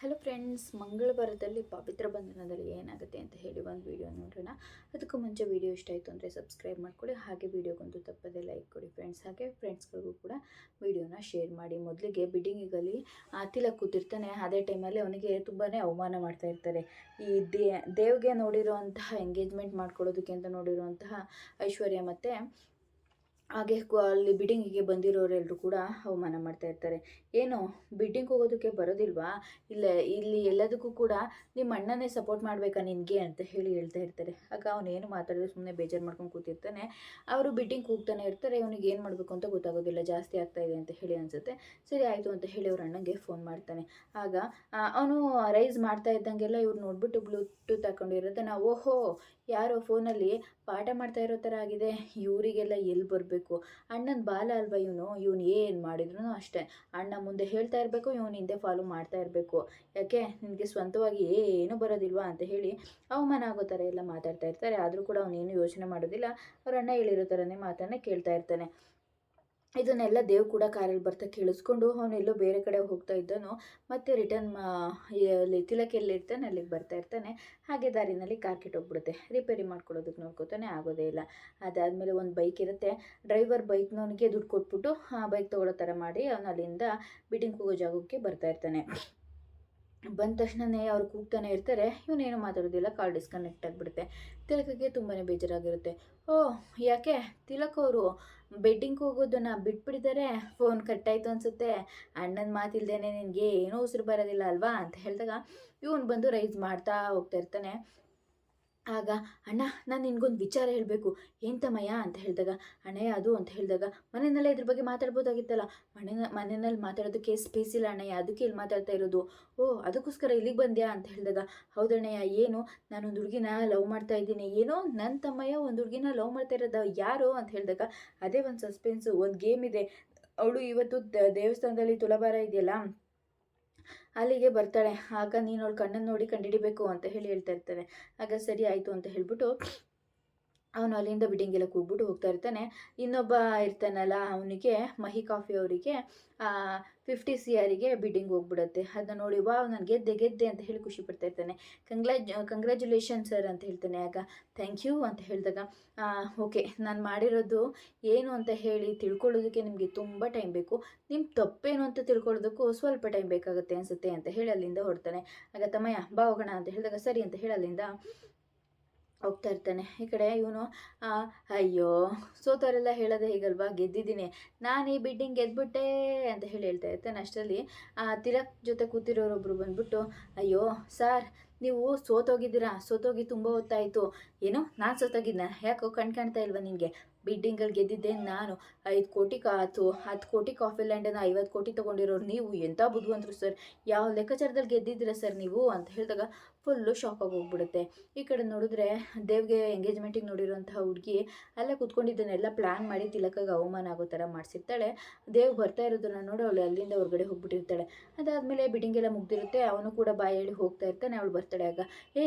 Hello friends, ಮಂಗಳವಾರದಲ್ಲಿ ಪವಿತ್ರ ಬಂಧನದಲ್ಲಿ ಏನಾಗುತ್ತೆ ಅಂತ ಹೇಳಿ ಒಂದು ವಿಡಿಯೋ ನೋಡೋಣ. ಅದಕ್ಕೂ ಮುಂಚೆ ವಿಡಿಯೋ ಇಷ್ಟ ಆಯಿತು ಅಂದರೆ ಸಬ್ಸ್ಕ್ರೈಬ್ ಮಾಡ್ಕೊಳ್ಳಿ. ಹಾಗೆ ವಿಡಿಯೋಗೊಂದು ತಪ್ಪದೆ ಲೈಕ್ ಕೊಡಿ ಫ್ರೆಂಡ್ಸ್. ಹಾಗೆ ಫ್ರೆಂಡ್ಸ್ಗಳಿಗೂ ಕೂಡ ವಿಡಿಯೋನ ಶೇರ್ ಮಾಡಿ. ಮೊದಲಿಗೆ ಬಿಡ್ಡಿಂಗಿಗಲ್ಲಿ ತಿಲಕ್ ಕೂತಿರ್ತಾನೆ. ಅದೇ ಟೈಮಲ್ಲಿ ಅವನಿಗೆ ತುಂಬಾ ಅವಮಾನ ಮಾಡ್ತಾ ಇರ್ತಾರೆ. ಈ ದೇವ್ಗೆ ನೋಡಿರೋಂತಹ ಎಂಗೇಜ್ಮೆಂಟ್ ಮಾಡ್ಕೊಳ್ಳೋದಕ್ಕೆ ಅಂತ ನೋಡಿರುವಂತಹ ಐಶ್ವರ್ಯ ಮತ್ತು ಹಾಗೆ ಅಲ್ಲಿ ಬಿಡ್ಡಿಂಗಿಗೆ ಬಂದಿರೋರೆಲ್ಲರೂ ಕೂಡ ಅವಮಾನ ಮಾಡ್ತಾ ಇರ್ತಾರೆ. ಏನು ಬಿಡ್ಡಿಂಗ್ ಹೋಗೋದಕ್ಕೆ ಬರೋದಿಲ್ವಾ? ಇಲ್ಲಿ ಎಲ್ಲದಕ್ಕೂ ಕೂಡ ನಿಮ್ಮ ಅಣ್ಣನೇ ಸಪೋರ್ಟ್ ಮಾಡಬೇಕಾ ನಿನಗೆ ಅಂತ ಹೇಳಿ ಹೇಳ್ತಾ ಇರ್ತಾರೆ. ಆಗ ಅವನೇನು ಮಾತಾಡಿದ್ರೆ ಸುಮ್ಮನೆ ಬೇಜಾರು ಮಾಡ್ಕೊಂಡು ಕೂತಿರ್ತಾನೆ. ಅವರು ಬಿಡ್ಡಿಂಗ್ ಹೋಗ್ತಾನೆ ಇರ್ತಾರೆ. ಅವನಿಗೆ ಏನು ಮಾಡಬೇಕು ಅಂತ ಗೊತ್ತಾಗೋದಿಲ್ಲ. ಜಾಸ್ತಿ ಆಗ್ತಾ ಇದೆ ಅಂತ ಹೇಳಿ ಅನಿಸುತ್ತೆ. ಸರಿ ಆಯಿತು ಅಂತ ಹೇಳಿ ಅವ್ರ ಅಣ್ಣಂಗೆ ಫೋನ್ ಮಾಡ್ತಾನೆ. ಆಗ ಅವನು ರೈಸ್ ಮಾಡ್ತಾ ಇದ್ದಂಗೆಲ್ಲ ಇವ್ರು ನೋಡ್ಬಿಟ್ಟು ಬ್ಲೂಟೂತ್ ಹಾಕೊಂಡಿರುತ್ತೆ. ಓಹೋ, ಯಾರೋ ಫೋನಲ್ಲಿ ಪಾಠ ಮಾಡ್ತಾ ಇರೋ ಥರ ಆಗಿದೆ. ಇವರಿಗೆಲ್ಲ ಎಲ್ಲಿ ಬರಬೇಕು? ಅಣ್ಣನ ಬಾಲ ಅಲ್ವಾ ಇವನು ಏನು ಮಾಡಿದ್ರು ಅಷ್ಟೇ ಅಣ್ಣ ಮುಂದೆ ಹೇಳ್ತಾ ಇರಬೇಕು, ಇವನು ಹಿಂದೆ ಫಾಲೋ ಮಾಡ್ತಾ ಇರಬೇಕು. ಯಾಕೆ ನಿನಗೆ ಸ್ವಂತವಾಗಿ ಏನೂ ಬರೋದಿಲ್ವಾ ಅಂತ ಹೇಳಿ ಅವಮಾನ ಆಗೋ ಥರ ಎಲ್ಲ ಮಾತಾಡ್ತಾ ಇರ್ತಾರೆ. ಆದರೂ ಕೂಡ ಅವನೇನು ಯೋಚನೆ ಮಾಡೋದಿಲ್ಲ. ಅವ್ರ ಅಣ್ಣ ಹೇಳಿರೋ ಥರನೇ ಮಾತನ್ನೇ ಕೇಳ್ತಾ ಇರ್ತಾನೆ. ಇದನ್ನೆಲ್ಲ ದೇವ್ ಕೂಡ ಕಾರಲ್ಲಿ ಬರ್ತಾ ಕೇಳಿಸ್ಕೊಂಡು ಅವನೆಲ್ಲೋ ಬೇರೆ ಕಡೆ ಹೋಗ್ತಾ ಇದ್ದನು. ಮತ್ತೆ ರಿಟರ್ನ್ ಅಲ್ಲಿ ತಿಲಕ್ ಎಲ್ಲಿರ್ತಾನೆ ಅಲ್ಲಿಗೆ ಬರ್ತಾ ಇರ್ತಾನೆ. ಹಾಗೆ ದಾರಿನಲ್ಲಿ ಕಾರ್ ಕೆಟ್ಟೋಗ್ಬಿಡುತ್ತೆ. ರಿಪೇರಿ ಮಾಡ್ಕೊಳ್ಳೋದಕ್ಕೆ ನೋಡ್ಕೋತಾನೆ, ಆಗೋದೇ ಇಲ್ಲ. ಅದಾದಮೇಲೆ ಒಂದು ಬೈಕ್ ಇರುತ್ತೆ. ಡ್ರೈವರ್ ಬೈಕ್ನವನಿಗೆ ದುಡ್ಡು ಕೊಟ್ಬಿಟ್ಟು ಆ ಬೈಕ್ ತೊಗೊಳ್ಳೋ ಥರ ಮಾಡಿ ಅವನು ಅಲ್ಲಿಂದ ಬಿಟ್ಟಿಂಗ್ ಹೋಗೋ ಜಾಗಕ್ಕೆ ಬರ್ತಾ ಇರ್ತಾನೆ. ಬಂದ ತಕ್ಷಣವೇ ಅವ್ರು ಕೂಗ್ತಾನೆ ಇರ್ತಾರೆ. ಇವನೇನು ಮಾತಾಡೋದಿಲ್ಲ. ಕಾಲ್ ಡಿಸ್ಕನೆಕ್ಟ್ ಆಗಿಬಿಡುತ್ತೆ. ತಿಲಕಕ್ಕೆ ತುಂಬಾ ಬೇಜಾರಾಗಿರುತ್ತೆ. ಯಾಕೆ ತಿಲಕ್ ಅವರು ಬೆಡ್ಡಿಂಗ್ ಹೋಗೋದನ್ನು ಬಿಟ್ಬಿಟ್ಟಿದ್ದಾರೆ? ಫೋನ್ ಕಟ್ಟಾಯಿತು ಅನಿಸುತ್ತೆ. ಅಣ್ಣನ ಮಾತಿಲ್ದೇನೆ ನಿನಗೆ ಏನೂ ಉಸಿರು ಬರೋದಿಲ್ಲ ಅಲ್ವಾ ಅಂತ ಹೇಳಿದಾಗ ಇವನು ಬಂದು ರೈಸ್ ಮಾಡ್ತಾ ಹೋಗ್ತಾ ಇರ್ತಾನೆ. ಆಗ ಅಣ್ಣ, ನಾನು ನಿನಗೊಂದು ವಿಚಾರ ಹೇಳಬೇಕು. ಏನು ತಮ್ಮಯ್ಯ ಅಂತ ಹೇಳಿದಾಗ, ಅಣ್ಣಯ್ಯ ಅದು ಅಂತ ಹೇಳಿದಾಗ, ಮನೆಯಲ್ಲೇ ಇದ್ರ ಬಗ್ಗೆ ಮಾತಾಡ್ಬೋದಾಗಿತ್ತಲ್ಲ. ಮನೆಯಲ್ಲಿ ಮಾತಾಡೋದಕ್ಕೆ ಸ್ಪೇಸ್ ಇಲ್ಲ ಅಣ್ಣಯ್ಯ, ಅದಕ್ಕೆ ಇಲ್ಲಿ ಮಾತಾಡ್ತಾ ಇರೋದು. ಅದಕ್ಕೋಸ್ಕರ ಇಲ್ಲಿಗೆ ಬಂದ್ಯಾ ಅಂತ ಹೇಳಿದಾಗ, ಹೌದಣ್ಣಯ್ಯ, ಏನು ನಾನೊಂದು ಹುಡುಗಿನ ಲವ್ ಮಾಡ್ತಾ ಇದ್ದೀನಿ. ಏನೋ ನನ್ನ ತಮ್ಮಯ್ಯ ಒಂದು ಹುಡುಗಿನ ಲವ್ ಮಾಡ್ತಾ ಇರೋದು, ಯಾರು ಅಂತ ಹೇಳಿದಾಗ, ಅದೇ ಒಂದು ಸಸ್ಪೆನ್ಸು, ಒಂದು ಗೇಮ್ ಇದೆ. ಅವಳು ಇವತ್ತು ದೇವಸ್ಥಾನದಲ್ಲಿ ತುಲಾಭಾರ ಇದೆಯಲ್ಲ, ಅಲ್ಲಿಗೆ ಬರ್ತಾಳೆ. ಆಗ ನೀನು ಅವಳು ಕಣ್ಣನ್ನು ನೋಡಿ ಕಂಡುಹಿಡಿಬೇಕು ಅಂತ ಹೇಳಿ ಹೇಳ್ತಾ ಇರ್ತಾನೆ. ಆಗ ಸರಿ ಆಯಿತು ಅಂತ ಹೇಳ್ಬಿಟ್ಟು ಅವನು ಅಲ್ಲಿಂದ ಬಿಡ್ಡಿಂಗೆಲ್ಲ ಕೂಗ್ಬಿಟ್ಟು ಹೋಗ್ತಾ ಇರ್ತಾನೆ. ಇನ್ನೊಬ್ಬ ಇರ್ತಾನಲ್ಲ, ಅವನಿಗೆ ಮಹಿ ಕಾಫಿ ಅವರಿಗೆ 50 CRಗೆ ಬಿಡ್ಡಿಂಗ್ ಹೋಗ್ಬಿಡುತ್ತೆ. ಅದನ್ನ ನೋಡಿ ನಾನು ಗೆದ್ದೆ ಅಂತ ಹೇಳಿ ಖುಷಿ ಪಡ್ತಾ ಇರ್ತಾನೆ. ಕಂಗ್ರ್ಯಾಚುಲೇಷನ್ ಸರ್ ಅಂತ ಹೇಳ್ತಾನೆ. ಆಗ ಥ್ಯಾಂಕ್ ಯು ಅಂತ ಹೇಳಿದಾಗ, ಓಕೆ, ನಾನು ಮಾಡಿರೋದು ಏನು ಅಂತ ಹೇಳಿ ತಿಳ್ಕೊಳ್ಳೋದಕ್ಕೆ ನಿಮಗೆ ತುಂಬ ಟೈಮ್ ಬೇಕು. ನಿಮ್ಮ ತಪ್ಪೇನು ಅಂತ ತಿಳ್ಕೊಳ್ಳೋದಕ್ಕೂ ಸ್ವಲ್ಪ ಟೈಮ್ ಬೇಕಾಗುತ್ತೆ ಅನಿಸುತ್ತೆ ಅಂತ ಹೇಳಿ ಅಲ್ಲಿಂದ ಹೊರಡ್ತಾನೆ. ಆಗ ತಮ್ಮಯ್ಯ ಬಾ ಹೋಗೋಣ ಅಂತ ಹೇಳಿದಾಗ, ಸರಿ ಅಂತ ಹೇಳಿ ಅಲ್ಲಿಂದ ಹೋಗ್ತಾ ಇರ್ತಾನೆ. ಈ ಕಡೆ ಇವನು ಅಯ್ಯೋ, ಸೋತವರೆಲ್ಲ ಹೇಳೋದೇ ಹೀಗಲ್ವಾ, ಗೆದ್ದಿದ್ದೀನಿ ನಾನು, ಈ ಬಿಡ್ಡಿಂಗ್ ಗೆದ್ಬಿಟ್ಟೆ ಅಂತ ಹೇಳಿ ಹೇಳ್ತಾ ಇರ್ತಾನೆ. ಅಷ್ಟರಲ್ಲಿ ತಿಲಕ್ ಜೊತೆ ಕೂತಿರೋರೊಬ್ಬರು ಬಂದ್ಬಿಟ್ಟು, ಅಯ್ಯೋ ಸಾರ್, ನೀವು ಸೋತೋಗಿ ತುಂಬ ಹೊತ್ತಾಯಿತು. ಏನು, ನಾನು ಸೋತೋಗಿದ್ನ? ಯಾಕೋ ಕಾಣ್ತಾ ಇಲ್ವಾ ನಿನಗೆ? ಬಿಡ್ಡಿಂಗಲ್ಲಿ ಗೆದ್ದಿದ್ದೆ ನಾನು. 5 ಕೋಟಿ 10 ಕೋಟಿ ಕಾಫಿ ಲ್ಯಾಂಡನ್ನು 50 ಕೋಟಿ ತೊಗೊಂಡಿರೋರು ನೀವು. ಎಂಥ ಬುದ್ಧಿವಂತರು ಸರ್, ಯಾವ ಲೆಕ್ಕಾಚಾರದಲ್ಲಿ ಗೆದ್ದಿದ್ದೀರಾ ಸರ್ ನೀವು ಅಂತ ಹೇಳಿದಾಗ ಫುಲ್ಲು ಶಾಕಾಗಿ ಹೋಗ್ಬಿಡುತ್ತೆ. ಈ ಕಡೆ ನೋಡಿದ್ರೆ ದೇವ್ಗೆ ಎಂಗೇಜ್ಮೆಂಟಿಗೆ ನೋಡಿರೋಂತಹ ಹುಡುಗಿ ಅಲ್ಲೇ ಕೂತ್ಕೊಂಡಿದ್ದನ್ನೆಲ್ಲ ಪ್ಲ್ಯಾನ್ ಮಾಡಿ ತಿಲಕಾಗ ಅವಮಾನ ಆಗೋ ಥರ ಮಾಡಿಸಿರ್ತಾಳೆ. ದೇವ್ ಬರ್ತಾ ಇರೋದನ್ನ ನೋಡಿ ಅವಳು ಅಲ್ಲಿಂದ ಹೊರಗಡೆ ಹೋಗ್ಬಿಟ್ಟಿರ್ತಾಳೆ. ಅದಾದಮೇಲೆ ಬಿಡ್ಡಿಂಗೆಲ್ಲ ಮುಗ್ದಿರುತ್ತೆ. ಅವನು ಕೂಡ ಬಾಯಿ ಹೇಳಿ ಹೋಗ್ತಾ ಇರ್ತಾನೆ. ಅವಳು ಬರ್ತಾಳೆ. ಆಗ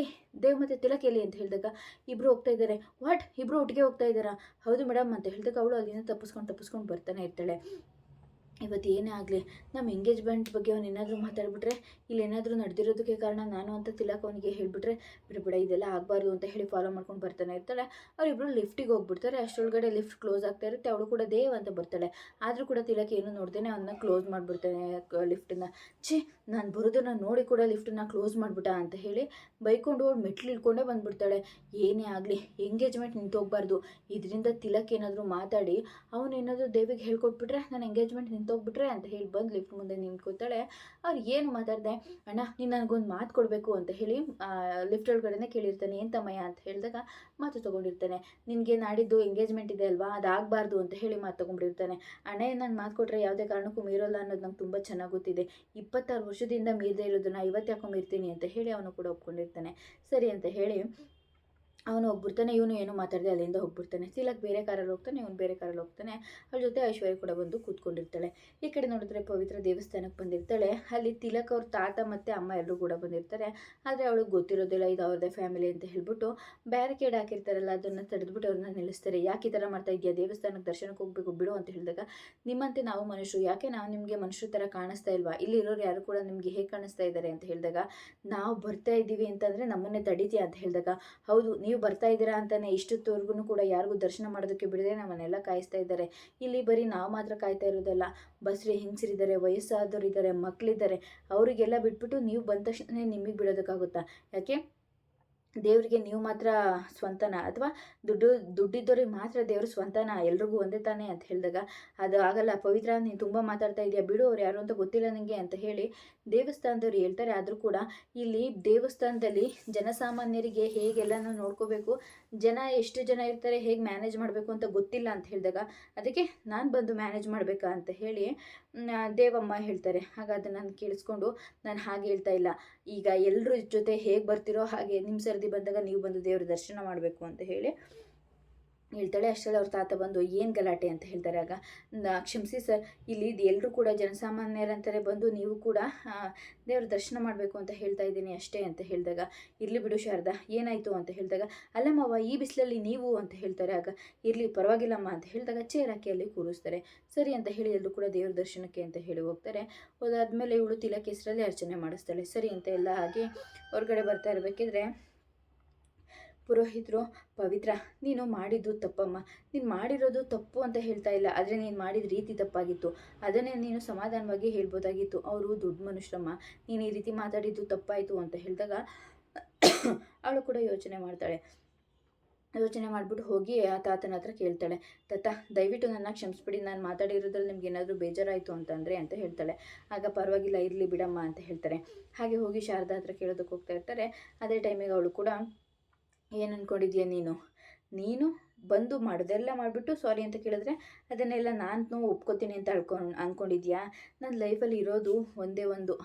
ದೇವ್ ಮತ್ತು ತಿಲಕ್ ಎಲ್ಲಿ ಅಂತ ಹೇಳಿದಾಗ, ಇಬ್ಬರು ಹೋಗ್ತಾ ಇದ್ದಾರೆ. ವಾಟ್, ಇಬ್ಬರು ಒಟ್ಟಿಗೆ ಹೋಗ್ತಾ ಇದ್ದಾರಾ? ಹೌದು ಮೇಡಮ್ ಅಂತ ಹೇಳಿದಾಗ ಅವಳು ಅಲ್ಲಿಂದ ತಪ್ಪಿಸ್ಕೊಂಡು ಬರ್ತಾನೆ ಇರ್ತಾಳೆ. ಇವತ್ತು ಏನೇ ಆಗಲಿ, ನಮ್ಮ ಎಂಗೇಜ್ಮೆಂಟ್ ಬಗ್ಗೆ ಅವನು ಏನಾದರೂ ಮಾತಾಡ್ಬಿಟ್ರೆ, ಇಲ್ಲಿ ಏನಾದರೂ ನಡೆದಿರೋದಕ್ಕೆ ಕಾರಣ ನಾನು ಅಂತ ತಿಲಕ್ ಅವನಿಗೆ ಹೇಳಿಬಿಟ್ರೆ, ಬಿಡ ಇದೆಲ್ಲ ಆಗಬಾರ್ದು ಅಂತ ಹೇಳಿ ಫಾಲೋ ಮಾಡ್ಕೊಂಡು ಬರ್ತಾನೆ ಇರ್ತಾಳೆ. ಅವರಿಬ್ಬರು ಲಿಫ್ಟಿಗೆ ಹೋಗ್ಬಿಡ್ತಾರೆ. ಅಷ್ಟರೊಳಗಡೆ ಲಿಫ್ಟ್ ಕ್ಲೋಸ್ ಆಗ್ತಾ ಇರುತ್ತೆ. ಅವಳು ಕೂಡ ದೇವ್ ಅಂತ ಬರ್ತಾಳೆ. ಆದರೂ ಕೂಡ ತಿಲಕ್ ಏನು ನೋಡ್ದೇನೆ ಅವನ್ನ ಕ್ಲೋಸ್ ಮಾಡಿಬಿಡ್ತಾನೆ ಲಿಫ್ಟನ್ನು. ನಾನು ಬರೋದನ್ನು ನೋಡಿ ಕೂಡ ಲಿಫ್ಟನ್ನು ಕ್ಲೋಸ್ ಮಾಡಿಬಿಟ್ಟ ಅಂತ ಹೇಳಿ ಬೈಕೊಂಡು ಅವಳು ಮೆಟ್ಲು ಇಳ್ಕೊಂಡೇ ಬಂದುಬಿಡ್ತಾಳೆ. ಏನೇ ಆಗಲಿ ಎಂಗೇಜ್ಮೆಂಟ್ ನಿಂತೋಗ್ಬಾರ್ದು. ಇದರಿಂದ ತಿಲಕ್ ಏನಾದರೂ ಮಾತಾಡಿ ಅವನೇನಾದರೂ ದೇವಿಗೆ ಹೇಳ್ಕೊಟ್ಬಿಟ್ರೆ ನನ್ನ ಎಂಗೇಜ್ಮೆಂಟ್ ನಿಂತೋಗ್ಬಿಟ್ರೆ ಅಂತ ಹೇಳಿ ಬಂದು ಲಿಫ್ಟ್ ಮುಂದೆ ನಿಂತ್ಕೋತಾಳೆ. ಅವ್ರು ಏನು ಮಾತಾಡಿದೆ, ಅಣ್ಣ ನೀನು ನನಗೊಂದು ಮಾತು ಕೊಡಬೇಕು ಅಂತ ಹೇಳಿ ಲಿಫ್ಟ್ ಒಳಗಡೆನೇ ಕೇಳಿರ್ತಾನೆ. ಏನು ತಮ್ಮಯ್ಯ ಅಂತ ಹೇಳಿದಾಗ ಮಾತು ತೊಗೊಂಡಿರ್ತಾನೆ. ನಿನಗೆ ನಾಡಿದ್ದು ಎಂಗೇಜ್ಮೆಂಟ್ ಇದೆ ಅಲ್ವಾ, ಅದಾಗಬಾರ್ದು ಅಂತ ಹೇಳಿ ಮಾತು ತೊಗೊಂಡಿರ್ತಾನೆ. ಅಣ್ಣ ನಾನು ಮಾತು ಕೊಟ್ಟರೆ ಯಾವುದೇ ಕಾರಣಕ್ಕೂ ಮೀರೋಲ್ಲ ಅನ್ನೋದು ನಂಗೆ ತುಂಬ ಚೆನ್ನಾಗಿ ಗೊತ್ತಿದೆ. 26 ವರ್ಷದಿಂದ ಮೀರದೇ ಇರೋದನ್ನ 50 ಯಾಕೋ ಮೀರ್ತೀನಿ ಅಂತ ಹೇಳಿ ಅವನು ಕೂಡ ಒಪ್ಕೊಂಡಿರ್ತಾನೆ. ಸರಿ ಅಂತ ಹೇಳಿ ಅವನು ಹೋಗ್ಬಿಡ್ತಾನೆ, ಇವನು ಏನು ಮಾತಾಡದೆ ಅಲ್ಲಿಂದ ಹೋಗ್ಬಿಡ್ತಾನೆ. ತಿಲಕ್ ಬೇರೆ ಕಾರಲ್ಲಿ ಹೋಗ್ತಾನೆ, ಇವನು ಬೇರೆ ಕಾರಲ್ಲಿ ಹೋಗ್ತಾನೆ. ಅವ್ರ ಜೊತೆ ಐಶ್ವರ್ಯ ಕೂಡ ಬಂದು ಕೂತ್ಕೊಂಡಿರ್ತಾಳೆ. ಈ ಕಡೆ ನೋಡಿದ್ರೆ ಪವಿತ್ರ ದೇವಸ್ಥಾನಕ್ಕೆ ಬಂದಿರ್ತಾಳೆ. ಅಲ್ಲಿ ತಿಲಕ್ ಅವ್ರ ತಾತ ಮತ್ತು ಅಮ್ಮ ಎಲ್ಲರೂ ಕೂಡ ಬಂದಿರ್ತಾರೆ. ಆದರೆ ಅವಳಿಗೆ ಗೊತ್ತಿರೋದಿಲ್ಲ ಇದು ಅವ್ರದ್ದೇ ಫ್ಯಾಮಿಲಿ ಅಂತ ಹೇಳ್ಬಿಟ್ಟು ಬ್ಯಾರಿಕೇಡ್ ಹಾಕಿರ್ತಾರಲ್ಲ ಅದನ್ನು ತಡೆದ್ಬಿಟ್ಟು ಅವ್ರನ್ನ ನಿಲ್ಲಿಸ್ತಾರೆ. ಯಾಕೆ ಈ ಥರ ಮಾಡ್ತಾ ಇದೆಯಾ, ದೇವಸ್ಥಾನಕ್ಕೆ ದರ್ಶನಕ್ಕೆ ಹೋಗಬೇಕು ಬಿಡು ಅಂತ ಹೇಳಿದಾಗ, ನಿಮ್ಮಂತೆ ನಾವು ಮನುಷ್ಯರು, ಯಾಕೆ ನಾವು ನಿಮಗೆ ಮನುಷ್ಯರ ಥರ ಕಾಣಿಸ್ತಾ ಇಲ್ವಾ, ಇಲ್ಲಿರೋರು ಯಾರು ಕೂಡ ನಿಮಗೆ ಹೇಗೆ ಕಾಣಿಸ್ತಾ ಇದ್ದಾರೆ ಅಂತ ಹೇಳಿದಾಗ, ನಾವು ಬರ್ತಾ ಇದ್ದೀವಿ ಅಂತಂದರೆ ನಮ್ಮನ್ನೇ ತಡಿತೀಯ ಅಂತ ಹೇಳಿದಾಗ, ಹೌದು ನೀವು ಬರ್ತಾ ಇದ್ದೀರಾ ಅಂತಾನೆ ಇಷ್ಟೊತ್ತವರೆಗೂ ಕೂಡ ಯಾರಿಗೂ ದರ್ಶನ ಮಾಡೋದಕ್ಕೆ ಬಿಡದೆ ನಮ್ಮನ್ನೆಲ್ಲ ಕಾಯಿಸ್ತಾ ಇದ್ದಾರೆ. ಇಲ್ಲಿ ಬರೀ ನಾವು ಮಾತ್ರ ಕಾಯ್ತಾ ಇರೋದಲ್ಲ, ಬಸ್ರಿ ಹೆಂಗಸರಿದ್ದಾರೆ, ವಯಸ್ಸಾದವರು ಇದ್ದಾರೆ, ಮಕ್ಕಳಿದ್ದಾರೆ, ಅವರಿಗೆಲ್ಲ ಬಿಟ್ಬಿಟ್ಟು ನೀವು ಬಂದ ತಕ್ಷಣ ನಿಮಗೆ ಬಿಡೋದಕ್ಕಾಗುತ್ತಾ? ಯಾಕೆ ದೇವರಿಗೆ ನೀವು ಮಾತ್ರ ಸ್ವಂತನ, ಅಥವಾ ದುಡ್ಡಿದ್ದವ್ರಿಗೆ ಮಾತ್ರ ದೇವರು ಸ್ವಂತನ, ಎಲ್ರಿಗೂ ಒಂದೇ ತಾನೇ ಅಂತ ಹೇಳಿದಾಗ, ಅದು ಆಗಲ್ಲ ಪವಿತ್ರ, ನೀನು ತುಂಬ ಮಾತಾಡ್ತಾ ಇದೆಯಾ, ಬಿಡು ಅವ್ರು ಯಾರು ಅಂತ ಗೊತ್ತಿಲ್ಲ ನನಗೆ ಅಂತ ಹೇಳಿ ದೇವಸ್ಥಾನದವ್ರು ಹೇಳ್ತಾರೆ. ಆದರೂ ಕೂಡ ಇಲ್ಲಿ ದೇವಸ್ಥಾನದಲ್ಲಿ ಜನಸಾಮಾನ್ಯರಿಗೆ ಹೇಗೆಲ್ಲನೂ ನೋಡ್ಕೋಬೇಕು, ಜನ ಎಷ್ಟು ಜನ ಇರ್ತಾರೆ, ಹೇಗೆ ಮ್ಯಾನೇಜ್ ಮಾಡಬೇಕು ಅಂತ ಗೊತ್ತಿಲ್ಲ ಅಂತ ಹೇಳಿದಾಗ, ಅದಕ್ಕೆ ನಾನು ಬಂದು ಮ್ಯಾನೇಜ್ ಮಾಡಬೇಕಾ ಅಂತ ಹೇಳಿ ದೇವಮ್ಮ ಹೇಳ್ತಾರೆ. ಆಗ ಅದನ್ನು ನಾನು ಕೇಳಿಸ್ಕೊಂಡು, ನಾನು ಹಾಗೆ ಹೇಳ್ತಾ ಇಲ್ಲ, ಈಗ ಎಲ್ಲರ ಜೊತೆ ಹೇಗೆ ಬರ್ತಿರೋ ಹಾಗೆ ನಿಮ್ಮ ಸರದಿ ಬಂದಾಗ ನೀವು ಬಂದು ದೇವ್ರ ದರ್ಶನ ಮಾಡಬೇಕು ಅಂತ ಹೇಳಿ ಹೇಳ್ತಾಳೆ. ಅಷ್ಟರಲ್ಲಿ ಅವ್ರ ತಾತ ಬಂದು ಏನು ಗಲಾಟೆ ಅಂತ ಹೇಳ್ತಾರೆ. ಆಗ ಕ್ಷಮಿಸಿ ಸರ್, ಇಲ್ಲಿ ಎಲ್ಲರೂ ಕೂಡ ಜನಸಾಮಾನ್ಯರಂತಾರೆ ಬಂದು ನೀವು ಕೂಡ ದೇವ್ರ ದರ್ಶನ ಮಾಡಬೇಕು ಅಂತ ಹೇಳ್ತಾ ಇದ್ದೀನಿ ಅಷ್ಟೇ ಅಂತ ಹೇಳಿದಾಗ, ಇರಲಿ ಬಿಡು ಶಾರದಾ, ಏನಾಯಿತು ಅಂತ ಹೇಳಿದಾಗ, ಅಲ್ಲಮ್ಮವ್ವ ಈ ಬಿಸಿಲಲ್ಲಿ ನೀವು ಅಂತ ಹೇಳ್ತಾರೆ. ಆಗ ಇರಲಿ ಪರವಾಗಿಲ್ಲಮ್ಮ ಅಂತ ಹೇಳಿದಾಗ ಚೇರ್ ಹಾಕಿ ಅಲ್ಲಿ ಕೂರಿಸ್ತಾರೆ. ಸರಿ ಅಂತ ಹೇಳಿ ಎಲ್ಲರೂ ಕೂಡ ದೇವ್ರ ದರ್ಶನಕ್ಕೆ ಅಂತ ಹೇಳಿ ಹೋಗ್ತಾರೆ. ಹೋದಾದ್ಮೇಲೆ ಇವಳು ತಿಲಕ್ ಹೆಸರಲ್ಲಿ ಅರ್ಚನೆ ಮಾಡಿಸ್ತಾಳೆ. ಸರಿ ಅಂತ ಎಲ್ಲ ಹಾಗೆ ಹೊರಗಡೆ ಬರ್ತಾ ಇರಬೇಕಿದ್ರೆ ಪುರೋಹಿತರು, ಪವಿತ್ರ ನೀನು ಮಾಡಿದ್ದು ತಪ್ಪಮ್ಮ, ನೀನು ಮಾಡಿರೋದು ತಪ್ಪು ಅಂತ ಹೇಳ್ತಾ ಇಲ್ಲ, ಆದರೆ ನೀನು ಮಾಡಿದ ರೀತಿ ತಪ್ಪಾಗಿತ್ತು, ಅದನ್ನೇ ನೀನು ಸಮಾಧಾನವಾಗಿ ಹೇಳ್ಬೋದಾಗಿತ್ತು, ಅವರು ದೊಡ್ಡ ಮನುಷ್ಯರಮ್ಮ, ನೀನು ಈ ರೀತಿ ಮಾತಾಡಿದ್ದು ತಪ್ಪಾಯಿತು ಅಂತ ಹೇಳಿದಾಗ ಅವಳು ಕೂಡ ಯೋಚನೆ ಮಾಡ್ತಾಳೆ. ಯೋಚನೆ ಮಾಡಿಬಿಟ್ಟು ಹೋಗಿ ಆ ತಾತನ ಹತ್ರ ಕೇಳ್ತಾಳೆ, ತಾತ ದಯವಿಟ್ಟು ನನ್ನ ಕ್ಷಮಿಸ್ಬಿಡಿ, ನಾನು ಮಾತಾಡಿರೋದ್ರಲ್ಲಿ ನಿಮ್ಗೆ ಏನಾದರೂ ಬೇಜಾರಾಯಿತು ಅಂತಂದರೆ ಅಂತ ಹೇಳ್ತಾಳೆ. ಆಗ ಪರವಾಗಿಲ್ಲ ಇರಲಿ ಬಿಡಮ್ಮ ಅಂತ ಹೇಳ್ತಾರೆ. ಹಾಗೆ ಹೋಗಿ ಶಾರದಾ ಹತ್ರ ಕೇಳೋದಕ್ಕೆ ಹೋಗ್ತಾ ಇರ್ತಾರೆ. ಅದೇ ಟೈಮಿಗೆ ಅವಳು ಕೂಡ, ಏನು ಅಂದ್ಕೊಂಡಿದ್ಯಾ ನೀನು ಬಂದು ಮಾಡೋದೆಲ್ಲ ಮಾಡಿಬಿಟ್ಟು ಸಾರಿ ಅಂತ ಕೇಳಿದ್ರೆ ಅದನ್ನೆಲ್ಲ ನಾನು ಒಪ್ಕೋತೀನಿ ಅಂತ ಅಂದ್ಕೊಂಡಿದ್ಯಾ? ನನ್ನ ಲೈಫಲ್ಲಿ ಇರೋದು ಒಂದೇ ಒಂದು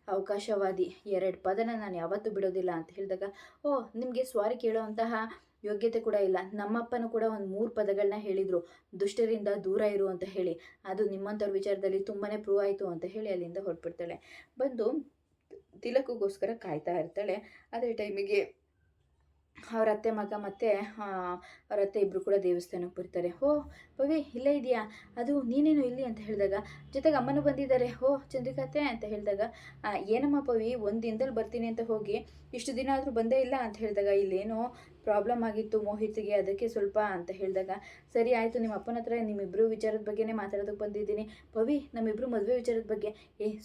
ಅವಕಾಶವಾದಿ, 2 ಪದನ ನಾನು ಯಾವತ್ತೂ ಬಿಡೋದಿಲ್ಲ ಅಂತ ಹೇಳಿದಾಗ, ಓ ನಿಮಗೆ ಸಾರಿ ಕೇಳೋವಂತಹ ಯೋಗ್ಯತೆ ಕೂಡ ಇಲ್ಲ, ನಮ್ಮಪ್ಪನೂ ಕೂಡ ಒಂದು 3 ಪದಗಳನ್ನ ಹೇಳಿದರು, ದುಷ್ಟರಿಂದ ದೂರ ಇರು ಅಂತ ಹೇಳಿ, ಅದು ನಿಮ್ಮಂಥವ್ರ ವಿಚಾರದಲ್ಲಿ ತುಂಬಾ ಪ್ರೂವ್ ಆಯಿತು ಅಂತ ಹೇಳಿ ಅಲ್ಲಿಂದ ಹೊರಟ್ಬಿಡ್ತಾಳೆ. ಬಂದು ತಿಲಕ್ಕೋಸ್ಕರ ಕಾಯ್ತಾ ಇರ್ತಾಳೆ. ಅದೇ ಟೈಮಿಗೆ ಅವ್ರ ಅತ್ತೆ ಮಗ ಮತ್ತು ಅವ್ರ ಅತ್ತೆ ಇಬ್ಬರು ಕೂಡ ದೇವಸ್ಥಾನಕ್ಕೆ ಬರ್ತಾರೆ. ಓ ಪವಿ ಇಲ್ಲೇ ಇದೆಯಾ, ಅದು ನೀನೇನು ಇಲ್ಲಿ ಅಂತ ಹೇಳಿದಾಗ, ಜೊತೆಗೆ ಅಮ್ಮನೂ ಬಂದಿದ್ದಾರೆ, ಓ ಚಂದ್ರಿಕಾತೆ ಅಂತ ಹೇಳಿದಾಗ, ಏನಮ್ಮ ಪವಿ ಒಂದು ದಿನದಲ್ಲಿ ಬರ್ತೀನಿ ಅಂತ ಹೋಗಿ ಇಷ್ಟು ದಿನ ಆದರೂ ಬಂದೇ ಇಲ್ಲ ಅಂತ ಹೇಳಿದಾಗ, ಇಲ್ಲೇನೋ ಪ್ರಾಬ್ಲಮ್ ಆಗಿತ್ತು ಮೋಹಿತ್ಗೆ, ಅದಕ್ಕೆ ಸ್ವಲ್ಪ ಅಂತ ಹೇಳಿದಾಗ, ಸರಿ ಆಯಿತು ನಿಮ್ಮ ಅಪ್ಪನ ಹತ್ರ ನಿಮ್ಮಿಬ್ಬರು ವಿಚಾರದ ಬಗ್ಗೆನೇ ಮಾತಾಡೋದಕ್ಕೆ ಬಂದಿದ್ದೀನಿ, ಪವಿ ನಮ್ಮಿಬ್ಬರು ಮದುವೆ ವಿಚಾರದ ಬಗ್ಗೆ,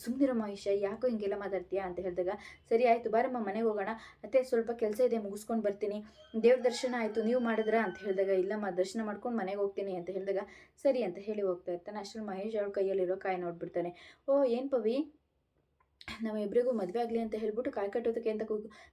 ಸುಮ್ಮನಿರಮ್ಮ ಮಹೇಶ, ಯಾಕೋ ಹಿಂಗೆಲ್ಲ ಮಾತಾಡ್ತೀಯಾ ಅಂತ ಹೇಳಿದಾಗ, ಸರಿ ಆಯಿತು ಬಾರಮ್ಮ ಮನೆಗೆ ಹೋಗೋಣ, ಅತ್ತೆ ಸ್ವಲ್ಪ ಕೆಲಸ ಇದೆ ಮುಗಿಸ್ಕೊಂಡು ಬರ್ತೀನಿ, ದೇವ್ರ ದರ್ಶನ ಆಯಿತು ನೀವು ಮಾಡಿದ್ರಾ ಅಂತ ಹೇಳಿದಾಗ, ಇಲ್ಲಮ್ಮ ದರ್ಶನ ಮಾಡ್ಕೊಂಡು ಮನೆಗೆ ಹೋಗ್ತೀನಿ ಅಂತ ಹೇಳಿದಾಗ, ಸರಿ ಅಂತ ಹೇಳಿ ಹೋಗ್ತಾ ಇರ್ತಾನೆ. ಅಷ್ಟರಲ್ಲಿ ಮಹೇಶ್ ಅವಳ ಕೈಯಲ್ಲಿರೋ ಕಾಯಿ ನೋಡ್ಬಿಡ್ತಾನೆ. ಓ ಏನು ಪವಿ ನಮ್ಮಿಬ್ಬರಿಗೂ ಮದುವೆ ಆಗಲಿ ಅಂತ ಹೇಳ್ಬಿಟ್ಟು ಕಾಯಿ ಕಟ್ಟೋದಕ್ಕೆ ಅಂತ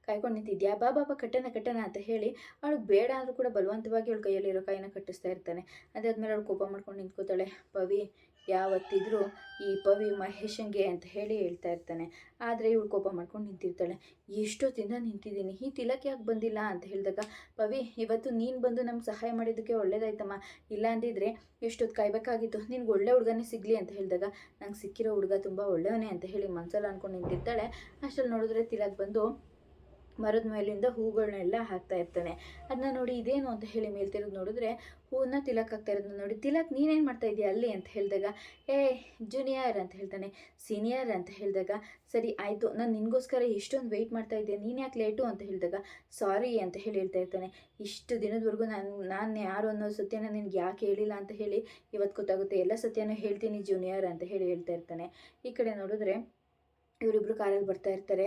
ಕಾಯ್ಕೊಂಡು ನಿಂತಿದ್ಯಾ, ಬಾಬಾ ಕಟ್ಟಣ ಅಂತ ಹೇಳಿ ಅವಳಿಗೆ ಬೇಡ ಅಂದರೂ ಕೂಡ ಬಲವಂತವಾಗಿ ಅವಳ ಕೈಯಲ್ಲಿರೋ ಕಾಯಿನ ಕಟ್ಟಿಸ್ತಾ ಇರ್ತಾನೆ. ಅದಾದ್ಮೇಲೆ ಅವಳು ಕೋಪ ಮಾಡ್ಕೊಂಡು ನಿಂತ್ಕೋತಾಳೆ. ಪವಿ ಯಾವತ್ತಿದ್ರೂ ಈ ಪವಿ ಮಹೇಶಂಗೆ ಅಂತ ಹೇಳಿ ಹೇಳ್ತಾ ಇರ್ತಾನೆ. ಆದರೆ ಇವಳು ಕೋಪ ಮಾಡ್ಕೊಂಡು ನಿಂತಿರ್ತಾಳೆ. ಎಷ್ಟೊತ್ತಿಂದ ನಿಂತಿದ್ದೀನಿ, ಈ ತಿಲಕ್ ಯಾಕೆ ಬಂದಿಲ್ಲ ಅಂತ ಹೇಳಿದಾಗ, ಪವಿ ಇವತ್ತು ನೀನು ಬಂದು ನಮ್ಗೆ ಸಹಾಯ ಮಾಡಿದ್ದಕ್ಕೆ ಒಳ್ಳೇದಾಯ್ತಮ್ಮ, ಇಲ್ಲ ಅಂದಿದ್ರೆ ಎಷ್ಟೊತ್ತು ಕಾಯ್ಬೇಕಾಗಿತ್ತು, ನಿನ್ಗೆ ಒಳ್ಳೆ ಹುಡುಗನೇ ಸಿಗಲಿ ಅಂತ ಹೇಳಿದಾಗ, ನಂಗೆ ಸಿಕ್ಕಿರೋ ಹುಡುಗ ತುಂಬ ಒಳ್ಳೆಯವನೇ ಅಂತ ಹೇಳಿ ಮನಸ್ಸಲ್ಲಿ ಅಂದ್ಕೊಂಡು ನಿಂತಿರ್ತಾಳೆ. ಅಷ್ಟರಲ್ಲಿ ನೋಡಿದ್ರೆ ತಿಲಕ್ ಬಂದು ಮರದ ಮೇಲಿಂದ ಹೂಗಳನ್ನೆಲ್ಲ ಹಾಕ್ತಾ ಇರ್ತಾನೆ. ಅದನ್ನ ನೋಡಿ ಇದೇನು ಅಂತ ಹೇಳಿ ಮೇಲೆ ತಿರುಗಿ ನೋಡಿದ್ರೆ ಹೂವನ್ನ ತಿಲಕ್ ಹಾಕ್ತಾ ಇರೋದನ್ನ ನೋಡಿ, ತಿಲಕ್ ನೀನೇನು ಮಾಡ್ತಾ ಇದೀಯ ಅಲ್ಲಿ ಅಂತ ಹೇಳಿದಾಗ, ಜೂನಿಯರ್ ಅಂತ ಹೇಳ್ತಾನೆ. ಸೀನಿಯರ್ ಅಂತ ಹೇಳಿದಾಗ, ಸರಿ ಆಯಿತು ನಾನು ನಿನಗೋಸ್ಕರ ಎಷ್ಟೊಂದು ವೆಯ್ಟ್ ಮಾಡ್ತಾ ಇದ್ದೆ, ನೀನು ಯಾಕೆ ಲೇಟು ಅಂತ ಹೇಳಿದಾಗ, ಸಾರಿ ಅಂತ ಹೇಳಿ ಹೇಳ್ತಾ ಇರ್ತಾನೆ. ಇಷ್ಟು ದಿನದವರೆಗೂ ನಾನು ಯಾರು ಅನ್ನೋ ಸತ್ಯನ ನಿನ್ಗೆ ಯಾಕೆ ಹೇಳಿಲ್ಲ ಅಂತ ಹೇಳಿ ಇವತ್ತು ಗೊತ್ತಾಗುತ್ತೆ, ಎಲ್ಲ ಸತ್ಯನೂ ಹೇಳ್ತೀನಿ ಜೂನಿಯರ್ ಅಂತ ಹೇಳಿ ಹೇಳ್ತಾ ಇರ್ತಾನೆ. ಈ ಕಡೆ ನೋಡಿದ್ರೆ ಇವರಿಬ್ಬರು ಕಾರಲ್ಲಿ ಬರ್ತಾ ಇರ್ತಾರೆ.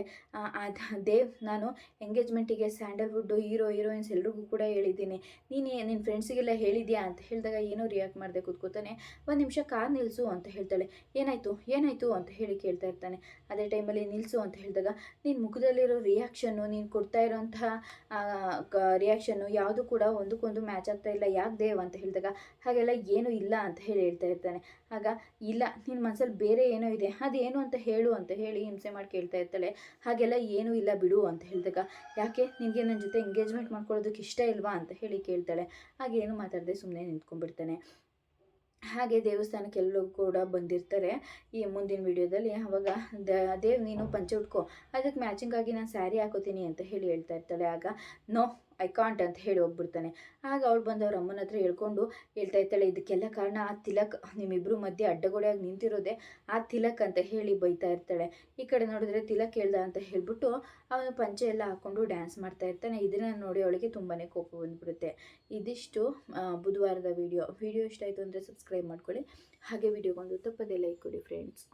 ದೇವ್ ನಾನು ಎಂಗೇಜ್ಮೆಂಟಿಗೆ ಸ್ಯಾಂಡಲ್ವುಡ್ಡು ಹೀರೋಯಿನ್ಸ್ ಎಲ್ರಿಗೂ ಕೂಡ ಹೇಳಿದ್ದೀನಿ, ನೀನು ನಿನ್ನ ಫ್ರೆಂಡ್ಸಿಗೆಲ್ಲ ಹೇಳಿದ್ಯಾ ಅಂತ ಹೇಳಿದಾಗ ಏನೋ ರಿಯಾಕ್ಟ್ ಮಾಡದೆ ಕೂತ್ಕೋತಾನೆ. ಒಂದು ನಿಮಿಷ ಕಾರ್ ನಿಲ್ಲಿಸು ಅಂತ ಹೇಳ್ತಾಳೆ. ಏನಾಯಿತು ಅಂತ ಹೇಳಿ ಕೇಳ್ತಾ ಇರ್ತಾನೆ. ಅದೇ ಟೈಮಲ್ಲಿ ನಿಲ್ಲಿಸು ಅಂತ ಹೇಳಿದಾಗ, ನಿನ್ನ ಮುಖದಲ್ಲಿರೋ ರಿಯಾಕ್ಷನ್ನು, ನೀನು ಕೊಡ್ತಾ ಇರೋಂತಹ ರಿಯಾಕ್ಷನ್ನು ಯಾವುದು ಕೂಡ ಒಂದಕ್ಕೊಂದು ಮ್ಯಾಚ್ ಆಗ್ತಾ ಇಲ್ಲ, ಯಾಕೆ ದೇವ್ ಅಂತ ಹೇಳಿದಾಗ, ಹಾಗೆಲ್ಲ ಏನೂ ಇಲ್ಲ ಅಂತ ಹೇಳಿ ಹೇಳ್ತಾ ಇರ್ತಾನೆ. ಆಗ ಇಲ್ಲ ನಿನ್ನ ಮನಸ್ಸಲ್ಲಿ ಬೇರೆ ಏನೋ ಇದೆ, ಅದೇನು ಅಂತ ಹೇಳು ಅಂತ ಹೇಳಿ ಹಿಂಸೆ ಮಾಡಿ ಕೇಳ್ತಾ ಇರ್ತಾಳೆ. ಹಾಗೆಲ್ಲ ಏನೂ ಇಲ್ಲ ಬಿಡು ಅಂತ ಹೇಳಿದಾಗ, ಯಾಕೆ ನಿನಗೆ ನನ್ನ ಜೊತೆ ಎಂಗೇಜ್ಮೆಂಟ್ ಮಾಡ್ಕೊಳ್ಳೋದಕ್ಕೆ ಇಷ್ಟ ಇಲ್ವಾ ಅಂತ ಹೇಳಿ ಕೇಳ್ತಾಳೆ. ಹಾಗೇನು ಮಾತಾಡದೆ ಸುಮ್ಮನೆ ನಿಂತ್ಕೊಂಡ್ಬಿಡ್ತಾನೆ. ಹಾಗೆ ದೇವಸ್ಥಾನಕ್ಕೆ ಎಲ್ಲರೂ ಕೂಡ ಬಂದಿರ್ತಾರೆ ಈ ಮುಂದಿನ ವಿಡಿಯೋದಲ್ಲಿ. ಆವಾಗ ದೇವ್ ನೀನು ಪಂಚೆ ಉಟ್ಕೋ, ಅದಕ್ಕೆ ಮ್ಯಾಚಿಂಗ್ ಆಗಿ ನಾನು ಸ್ಯಾರಿ ಹಾಕೋತೀನಿ ಅಂತ ಹೇಳಿ ಹೇಳ್ತಾ ಇರ್ತಾಳೆ. ಆಗ ನೋ ಐ ಕಾಂಟ್ ಅಂತ ಹೇಳಿ ಹೋಗ್ಬಿಡ್ತಾನೆ. ಆಗ ಅವಳು ಬಂದು ಅವ್ರ ಅಮ್ಮನ ಹತ್ರ ಹೇಳ್ಕೊಂಡು ಹೇಳ್ತಾ ಇರ್ತಾಳೆ, ಇದಕ್ಕೆಲ್ಲ ಕಾರಣ ಆ ತಿಲಕ್, ನಿಮ್ಮಿಬ್ಬರು ಮಧ್ಯೆ ಅಡ್ಡಗೋಡೆಯಾಗಿ ನಿಂತಿರೋದೆ ಆ ತಿಲಕ್ ಅಂತ ಹೇಳಿ ಬೈತಾ ಇರ್ತಾಳೆ. ಈ ಕಡೆ ನೋಡಿದ್ರೆ ತಿಲಕ್ ಹೇಳ್ದ ಅಂತ ಹೇಳ್ಬಿಟ್ಟು ಅವನು ಪಂಚೆ ಎಲ್ಲ ಹಾಕ್ಕೊಂಡು ಡ್ಯಾನ್ಸ್ ಮಾಡ್ತಾ ಇರ್ತಾನೆ. ಇದನ್ನು ನೋಡಿ ಅವಳಿಗೆ ತುಂಬಾ ಕೋಪ ಬಂದ್ಬಿಡುತ್ತೆ. ಇದಿಷ್ಟು ಬುಧವಾರದ ವಿಡಿಯೋ ಇಷ್ಟ ಆಯಿತು ಅಂದರೆ ಸಬ್ಸ್ಕ್ರೈಬ್ ಮಾಡ್ಕೊಳ್ಳಿ. ಹಾಗೆ ವಿಡಿಯೋಗೊಂದು ತಪ್ಪದೇ ಲೈಕ್ ಕೊಡಿ ಫ್ರೆಂಡ್ಸ್.